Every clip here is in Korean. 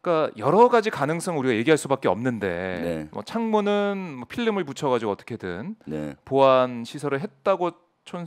그러니까 여러 가지 가능성 우리가 얘기할 수밖에 없는데 네. 뭐 창문은 뭐 필름을 붙여가지고 어떻게든 네. 보안 시설을 했다고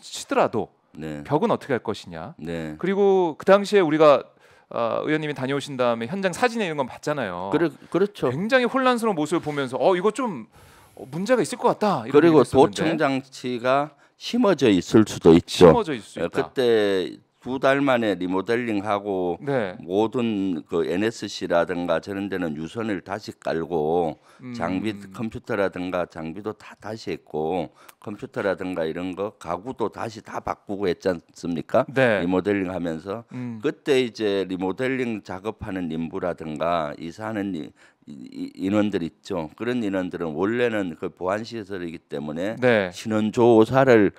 치더라도 네. 벽은 어떻게 할 것이냐. 네. 그리고 그 당시에 우리가 의원님이 다녀오신 다음에 현장 사진에 이런 건 봤잖아요. 그렇죠. 굉장히 혼란스러운 모습을 보면서 이거 좀 문제가 있을 것 같다. 이런 그리고 얘기를 했었는데. 도청 장치가 심어져 있을 수도 있죠. 심어져 있을 수 있다. 그때 2달 만에 리모델링하고 네. 모든 그 NSC라든가 저런 데는 유선을 다시 깔고 장비 컴퓨터라든가 장비도 다 다시 했고 컴퓨터라든가 이런 거 가구도 다시 다 바꾸고 했지 않습니까? 네. 리모델링 하면서 그때 이제 리모델링 작업하는 인부라든가 이사하는 인원들 있죠. 그런 인원들은 원래는 그 보안 시설이기 때문에 네. 신원 조사를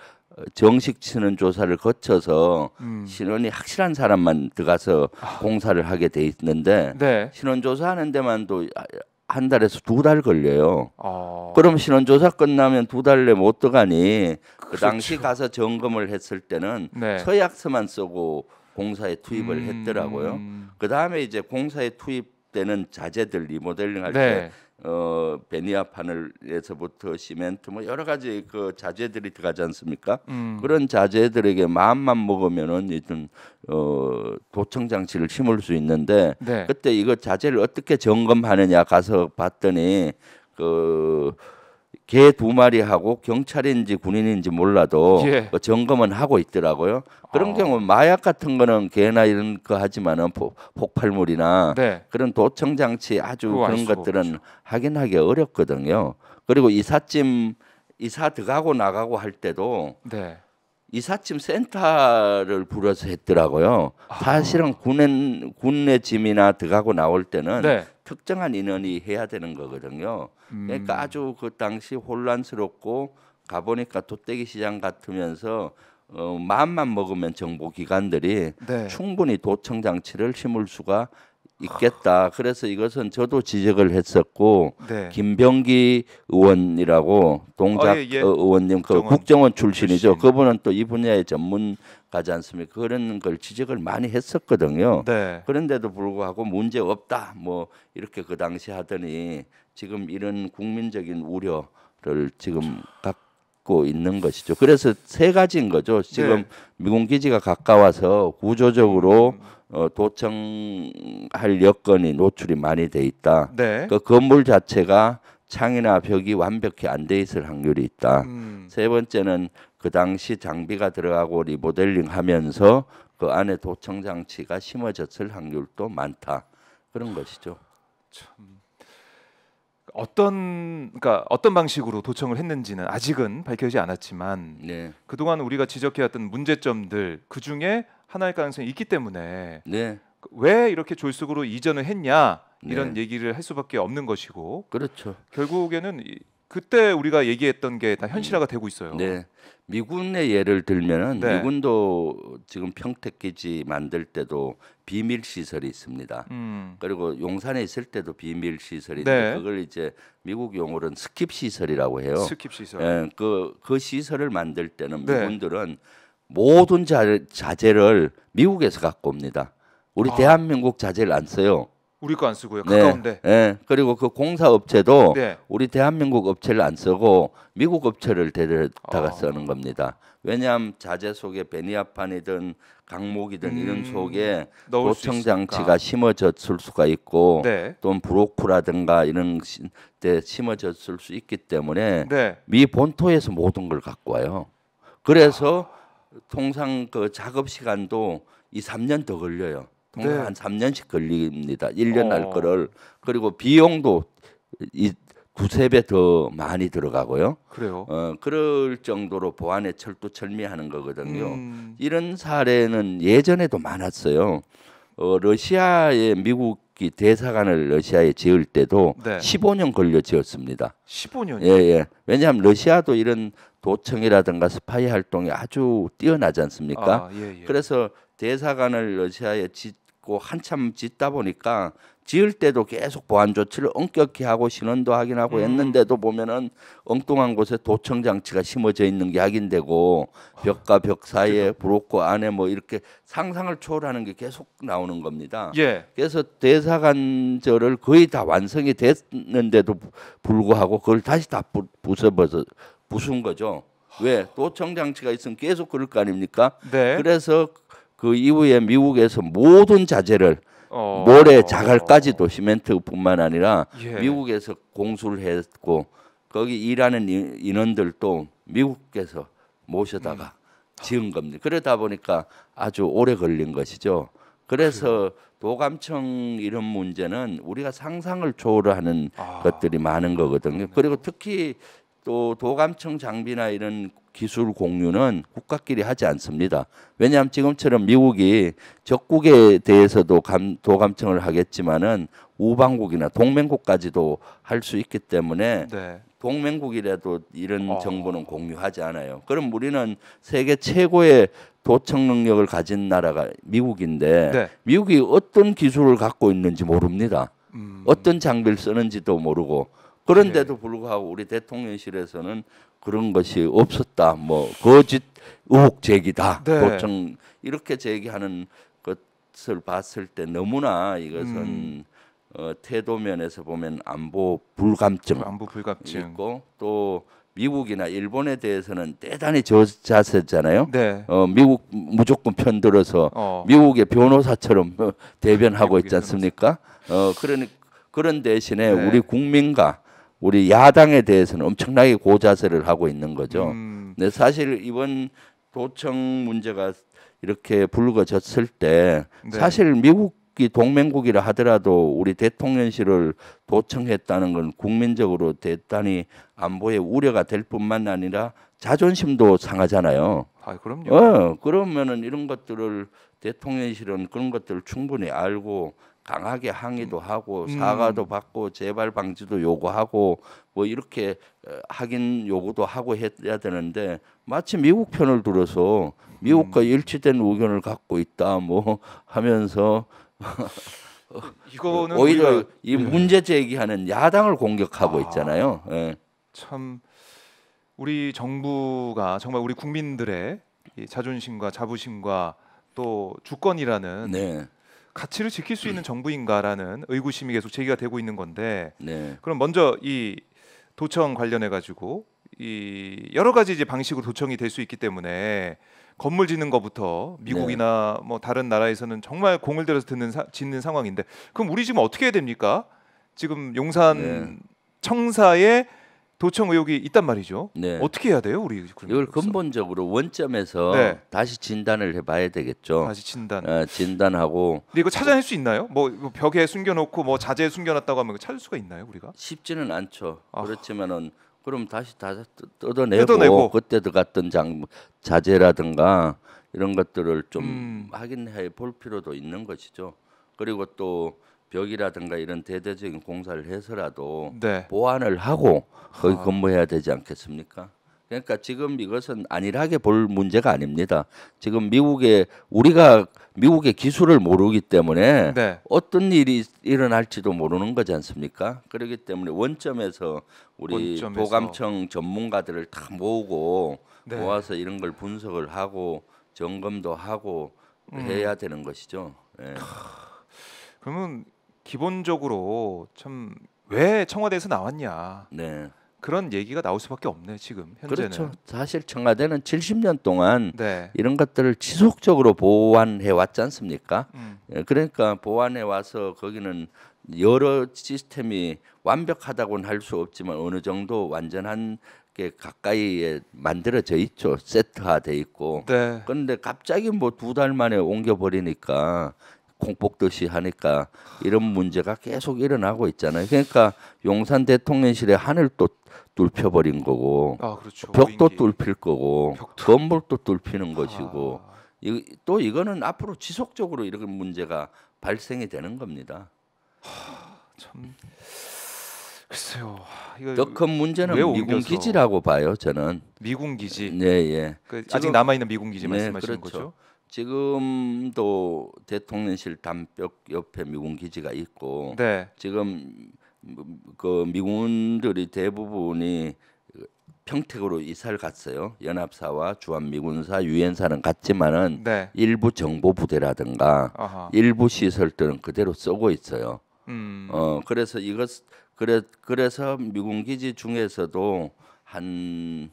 정식 신원 조사를 거쳐서 신원이 확실한 사람만 들어가서 공사를 하게 돼 있는데 네. 신원 조사하는 데만도 한 달에서 2달 걸려요. 어. 그럼 신원 조사 끝나면 2달 내에 못 들어가니 그 그렇죠. 당시 가서 점검을 했을 때는 네. 서약서만 쓰고 공사에 투입을 했더라고요. 그 다음에 이제 공사에 투입되는 자재들 리모델링 할 때 네. 베니아 바늘에서부터 시멘트 뭐 여러 가지 그 자재들이 들어가지 않습니까? 그런 자재들에게 마음만 먹으면은 일단 도청 장치를 심을 수 있는데 네. 그때 이거 자재를 어떻게 점검하느냐 가서 봤더니 개 2마리하고 경찰인지 군인인지 몰라도 예. 그 점검은 하고 있더라고요. 그런 경우 마약 같은 거는 개나 이런 거 하지만은 폭발물이나 네. 그런 도청 장치 아주 그거 알 그런 수가 것들은 없죠. 확인하기 어렵거든요. 그리고 이사 들어가고 나가고 할 때도 네. 이삿짐 센터를 불러서 했더라고요. 사실은 군내 짐이나 들어가고 나올 때는 네. 특정한 인원이 해야 되는 거거든요. 그러니까 아주 그 당시 혼란스럽고 가보니까 도떼기 시장 같으면서 마음만 먹으면 정보기관들이 네. 충분히 도청 장치를 심을 수가 있겠다. 그래서 이것은 저도 지적을 했었고 네. 김병기 의원이라고 동작 예. 의원님 그 국정원 국정원 출신이죠. 출신. 그분은 또 이 분야의 전문가지 않습니까? 그런 걸 지적을 많이 했었거든요. 네. 그런데도 불구하고 문제 없다. 뭐 이렇게 그 당시 하더니 지금 이런 국민적인 우려를 지금 갖고 있는 것이죠. 그래서 세 가지인 거죠. 지금 네. 미군 기지가 가까워서 구조적으로 도청할 여건이 노출이 많이 돼 있다. 네. 그 건물 자체가 창이나 벽이 완벽히 안 돼 있을 확률이 있다. 세 번째는 그 당시 장비가 들어가고 리모델링하면서 그 안에 도청 장치가 심어졌을 확률도 많다. 그런 것이죠. 그러니까 어떤 방식으로 도청을 했는지는 아직은 밝혀지지 않았지만 네. 그동안 우리가 지적해왔던 문제점들 그 중에 하나일 가능성이 있기 때문에 네. 왜 이렇게 졸속으로 이전을 했냐 이런 네. 얘기를 할 수밖에 없는 것이고 그렇죠. 결국에는 그때 우리가 얘기했던 게 다 현실화가 되고 있어요. 네. 미군의 예를 들면은 네. 미군도 지금 평택 기지 만들 때도 비밀 시설이 있습니다. 그리고 용산에 있을 때도 비밀 시설인데 네. 그걸 이제 미국 용어로는 스킵 시설이라고 해요. 스킵 시설. 예, 그 시설을 만들 때는 네. 미군들은 모든 자재를 미국에서 갖고 옵니다. 우리 대한민국 자재를 안 써요. 우리 거 안 쓰고요. 네, 가까운데. 네. 그리고 그 공사 업체도 네. 우리 대한민국 업체를 안 쓰고 미국 업체를 데려다가 쓰는 겁니다. 왜냐하면 자재 속에 베니아판이든 강목이든 이런 속에 넣을 수 도청 있으니까. 장치가 심어졌을 수가 있고 네. 또는 브로크라든가 이런 데 심어졌을 수 있기 때문에 네. 미 본토에서 모든 걸 갖고 와요. 그래서 통상 그 작업 시간도 2~3년 더 걸려요. 통상 네. 한 3년씩 걸립니다. 1년 할 거를. 그리고 비용도 이 2~3배 더 많이 들어가고요. 그래요. 그럴 정도로 보안에 철두철미하는 거거든요. 이런 사례는 예전에도 많았어요. 러시아에 미국이 대사관을 러시아에 지을 때도 네. 15년 걸려 지었습니다. 15년이요. 예. 왜냐하면 러시아도 이런 도청이라든가 스파이 활동이 아주 뛰어나지 않습니까? 예. 그래서 대사관을 러시아에 짓고 한참 짓다 보니까 지을 때도 계속 보안 조치를 엄격히 하고 신원도 확인하고 했는데도 보면은 엉뚱한 곳에 도청 장치가 심어져 있는 게 확인되고 벽과 벽 사이에 브로커 안에 뭐 이렇게 상상을 초월하는 게 계속 나오는 겁니다. 예. 그래서 대사관절을 거의 다 완성이 됐는데도 불구하고 그걸 다시 다 부순 거죠. 왜? 도청 장치가 있으면 계속 그럴 거 아닙니까? 네. 그래서 그 이후에 미국에서 모든 자재를 모래 자갈까지도 시멘트뿐만 아니라 예. 미국에서 공수를 했고 거기 일하는 인원들도 미국에서 모셔다가 지은 겁니다. 그러다 보니까 아주 오래 걸린 것이죠. 그래서 도감청 이런 문제는 우리가 상상을 초월하는 것들이 많은 거거든요. 그리고 특히 또 도감청 장비나 이런 기술 공유는 국가끼리 하지 않습니다. 왜냐하면 지금처럼 미국이 적국에 대해서도 도감청을 하겠지만은 우방국이나 동맹국까지도 할 수 있기 때문에 네. 동맹국이라도 이런 정보는 공유하지 않아요. 그럼 우리는 세계 최고의 도청 능력을 가진 나라가 미국인데 네. 미국이 어떤 기술을 갖고 있는지 모릅니다. 어떤 장비를 쓰는지도 모르고 그런데도 불구하고 우리 대통령실에서는 그런 것이 없었다. 뭐 거짓 의혹 제기다. 네. 도청 이렇게 제기하는 것을 봤을 때 너무나 이것은 태도 면에서 보면 안보 불감증 있고 또 미국이나 일본에 대해서는 대단히 저자세잖아요. 네. 미국 무조건 편들어서 미국의 변호사처럼 대변하고 있지 않습니까? 그런 대신에 네. 우리 국민과 우리 야당에 대해서는 엄청나게 고자세를 하고 있는 거죠. 근데 사실 이번 도청 문제가 이렇게 불거졌을 때 네. 사실 미국이 동맹국이라 하더라도 우리 대통령실을 도청했다는 건 국민적으로 대단히 안보에 우려가 될 뿐만 아니라 자존심도 상하잖아요. 그럼요. 그러면은 이런 것들을 대통령실은 그런 것들을 충분히 알고 강하게 항의도 하고 사과도 받고 재발 방지도 요구하고 뭐 이렇게 확인 요구도 하고 해야 되는데 마치 미국 편을 들어서 미국과 일치된 의견을 갖고 있다 뭐 하면서 이거는 오히려 이 문제 제기하는 야당을 공격하고 있잖아요. 예. 참 우리 정부가 정말 우리 국민들의 이 자존심과 자부심과 또 주권이라는 네. 가치를 지킬 수 있는 정부인가라는 의구심이 계속 제기가 되고 있는 건데 네. 그럼 먼저 이 도청 관련해 가지고 이 여러 가지 이제 방식으로 도청이 될 수 있기 때문에 건물 짓는 것부터 미국이나 뭐 다른 나라에서는 정말 공을 들여서 짓는 상황인데 그럼 우리 지금 어떻게 해야 됩니까? 지금 용산 청사에 도청 의혹이 있단 말이죠. 네. 어떻게 해야 돼요, 우리? 이걸 근본적으로 원점에서 다시 진단을 해봐야 되겠죠. 다시 진단. 진단하고. 근데 이거 찾아낼 수 있나요? 뭐 벽에 숨겨놓고 뭐 자재에 숨겨놨다고 하면 찾을 수가 있나요, 우리가? 쉽지는 않죠. 그렇지만은 그럼 다시 다 뜯어내고 그때 들어갔던 자재라든가 이런 것들을 좀 확인해 볼 필요도 있는 것이죠. 그리고 또 벽이라든가 이런 대대적인 공사를 해서라도 보완을 하고 거기 근무해야 되지 않겠습니까? 그러니까 지금 이것은 안일하게 볼 문제가 아닙니다. 지금 우리가 미국의 기술을 모르기 때문에 어떤 일이 일어날지도 모르는 거지 않습니까? 그렇기 때문에 원점에서 우리 도감청 전문가들을 다 모으고 모아서 이런 걸 분석을 하고 점검도 하고 해야 되는 것이죠. 예. 그러면 기본적으로 참 왜 청와대에서 나왔냐 그런 얘기가 나올 수밖에 없네 지금 현재는. 그렇죠. 사실 청와대는 70년 동안 이런 것들을 지속적으로 보완해 왔지 않습니까? 그러니까 보완해 와서 거기는 여러 시스템이 완벽하다고는 할 수 없지만 어느 정도 완전한 게 가까이에 만들어져 있죠. 세트화돼 있고. 그런데 갑자기 뭐 2달 만에 옮겨 버리니까 콩복듯이 하니까 이런 문제가 계속 일어나고 있잖아요. 그러니까 용산 대통령실에 하늘도 뚫혀버린 거고 벽도 뚫힐 거고 건물도 뚫히는 것이고 또 이거는 앞으로 지속적으로 이런 문제가 발생이 되는 겁니다. 참 글쎄요. 더 큰 문제는 미군 기지라고 봐요. 저는 미군 기지. 네, 예. 아직 남아 있는 미군 기지 말씀하시는 그렇죠. 거죠? 지금도 대통령실 담벽 옆에 미군 기지가 있고 네. 지금 그 미군들이 대부분이 평택으로 이사를 갔어요. 연합사와 주한미군사, 유엔사는 갔지만은 네. 일부 정보부대라든가 아하. 일부 시설들은 그대로 쓰고 있어요. 그래서 그래서 미군 기지 중에서도 한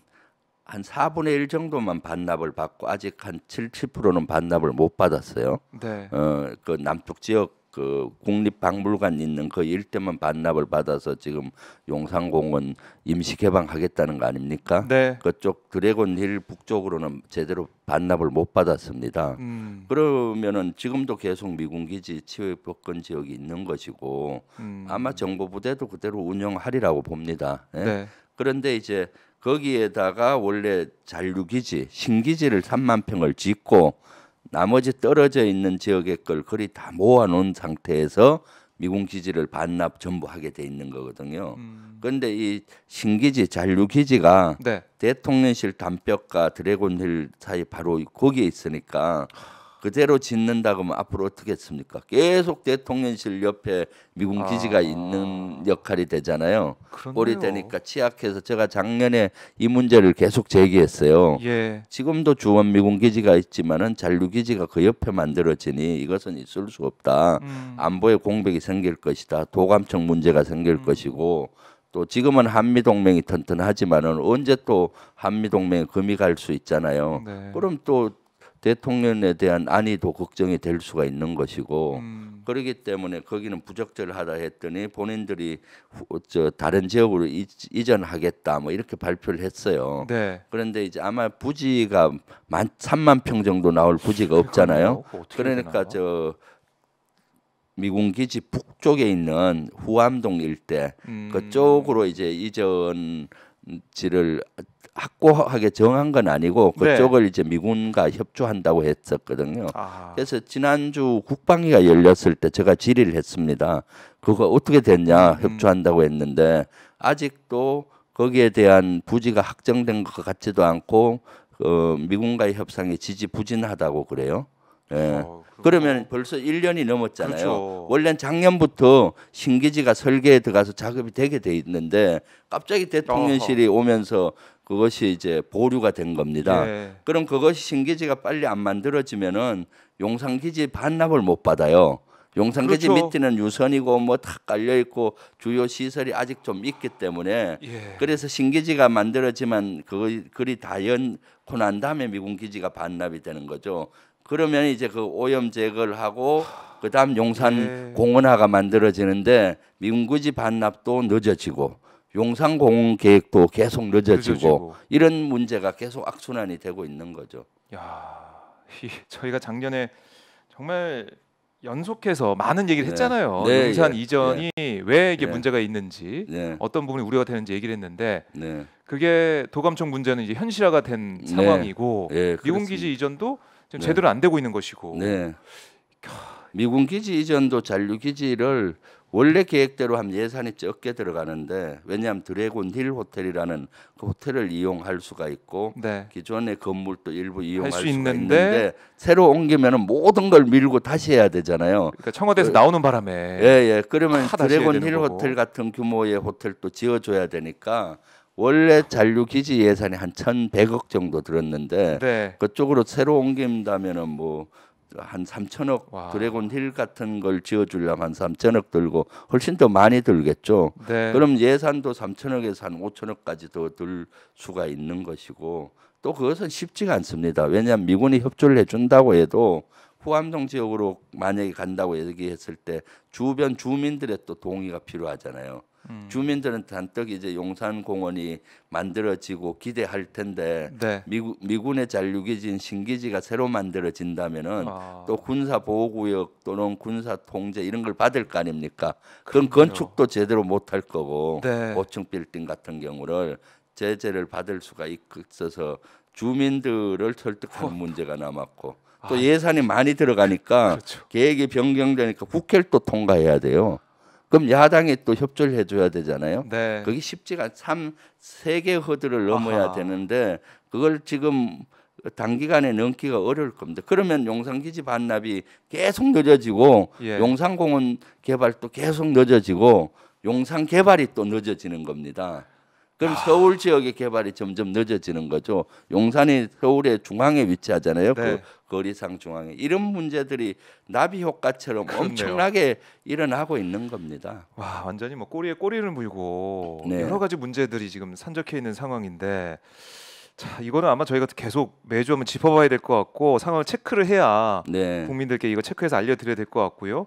4분의 1 정도만 반납을 받고 아직 한 70%는 반납을 못 받았어요. 네. 그 남쪽 지역 그 국립박물관 있는 그 일대만 반납을 받아서 지금 용산공원 임시 개방하겠다는 거 아닙니까? 네. 그쪽 드래곤힐 북쪽으로는 제대로 반납을 못 받았습니다. 그러면은 지금도 계속 미군 기지 치유 복권 지역이 있는 것이고 아마 정보부대도 그대로 운영하리라고 봅니다. 예? 네. 그런데 이제 거기에다가 원래 잔류기지, 신기지를 3만 평을 짓고 나머지 떨어져 있는 지역의 걸 거의 다 모아놓은 상태에서 미군 기지를 반납 전부 하게 돼 있는 거거든요. 그런데 이 신기지, 잔류기지가 네. 대통령실 담벽과 드래곤힐 사이 바로 거기에 있으니까 그대로 짓는다 그러면 앞으로 어떻게 했습니까? 계속 대통령실 옆에 미군 기지가 있는 역할이 되잖아요. 그렇네요. 꼴이 되니까 취약해서 제가 작년에 이 문제를 계속 제기했어요. 예. 지금도 주원 미군 기지가 있지만은 잔류 기지가 그 옆에 만들어지니 이것은 있을 수 없다. 안보에 공백이 생길 것이다. 도감청 문제가 생길 것이고 또 지금은 한미 동맹이 튼튼하지만은 언제 또 한미 동맹에 금이 갈 수 있잖아요. 네. 그럼 또 대통령에 대한 안위도 걱정이 될 수가 있는 것이고 그렇기 때문에 거기는 부적절하다 했더니 본인들이 다른 지역으로 이전하겠다 뭐 이렇게 발표를 했어요. 네. 그런데 이제 아마 부지가 3만 평 정도 나올 부지가 없잖아요. 그러니까 저 미군 기지 북쪽에 있는 후암동 일대 그쪽으로 이제 이전지를 확고하게 정한 건 아니고 그쪽을 네. 이제 미군과 협조한다고 했었거든요. 아. 그래서 지난주 국방위가 열렸을 때 제가 질의를 했습니다. 그거 어떻게 됐냐 협조한다고 했는데 아직도 거기에 대한 부지가 확정된 것 같지도 않고 미군과의 협상이 지지부진하다고 그래요. 예. 그러면 벌써 1년이 넘었잖아요. 그렇죠. 원래는 작년부터 신기지가 설계에 들어가서 작업이 되게 돼 있는데 갑자기 대통령실이 오면서 그것이 이제 보류가 된 겁니다. 예. 그럼 그것이 신기지가 빨리 안 만들어지면은 용산기지 반납을 못 받아요. 용산기지 그렇죠. 밑에는 유선이고 뭐 다 깔려 있고 주요 시설이 아직 좀 있기 때문에 예. 그래서 신기지가 만들어지면 그리 다 연고 난 다음에 미군 기지가 반납이 되는 거죠. 그러면 이제 그 오염 제거를 하고 그다음 용산 공원화가 만들어지는데 미군 기지 반납도 늦어지고 용산 공원 계획도 계속 늦어지고 이런 문제가 계속 악순환이 되고 있는 거죠. 야, 저희가 작년에 정말 연속해서 많은 얘기를 했잖아요. 네, 용산 예, 이전이 왜 이게 네. 문제가 있는지 네. 어떤 부분이 우려가 되는지 얘기를 했는데 네. 그게 도감청 문제는 이제 현실화가 된 네. 상황이고 네, 미군 기지 이전도 지금 제대로 안 되고 있는 것이고. 네. 미군 기지 이전도 잔류 기지를 원래 계획대로 하면 예산이 적게 들어가는데 왜냐하면 드래곤 힐 호텔이라는 그 호텔을 이용할 수가 있고 네. 기존의 건물도 일부 이용할 수 수가 있는데 있는데 새로 옮기면은 모든 걸 밀고 다시 해야 되잖아요. 그러니까 청와대에서 나오는 바람에 예. 그러면 다 다시 해야 드래곤 되는 힐 거고. 호텔 같은 규모의 호텔도 지어줘야 되니까 원래 잔류 기지 예산이 한 1,100억 정도 들었는데 네. 그쪽으로 새로 옮긴다면은 뭐 한 3천억 와. 드래곤 힐 같은 걸 지어주려면 한 3천억 들고 훨씬 더 많이 들겠죠. 네. 그럼 예산도 3천억에서 한 5천억까지 더 들 수가 있는 것이고 또 그것은 쉽지가 않습니다. 왜냐하면 미군이 협조를 해준다고 해도 후암동 지역으로 만약에 간다고 얘기했을 때 주변 주민들의 또 동의가 필요하잖아요. 주민들은 단떡 이제 용산공원이 만들어지고 기대할 텐데 네. 미군의 잔류기지인 신기지가 새로 만들어진다면은 또 군사보호구역 또는 군사통제 이런 걸 받을 거 아닙니까? 그건 건축도 제대로 못할 거고 네. 5층 빌딩 같은 경우를 제재를 받을 수가 있어서 주민들을 설득하는 문제가 남았고 또 예산이 많이 들어가니까 그렇죠. 계획이 변경되니까 국회를 또 통과해야 돼요. 그럼 야당이 또 협조를 해줘야 되잖아요. 네. 그게 쉽지가 세 개 허들을 넘어야 아하. 되는데 그걸 지금 단기간에 넘기가 어려울 겁니다. 그러면 용산기지 반납이 계속 늦어지고 예. 용산공원 개발도 계속 늦어지고 용산 개발이 또 늦어지는 겁니다. 그럼 서울 지역의 개발이 점점 늦어지는 거죠. 용산이 서울의 중앙에 위치하잖아요. 네. 그 거리상 중앙에. 이런 문제들이 나비 효과처럼 그렇네요. 엄청나게 일어나고 있는 겁니다. 와, 완전히 뭐 꼬리에 꼬리를 물고 네. 여러 가지 문제들이 지금 산적해 있는 상황인데, 자, 이거는 아마 저희가 계속 매주 한번 짚어봐야 될 것 같고 상황을 체크를 해야 네. 국민들께 이거 체크해서 알려드려야 될 것 같고요.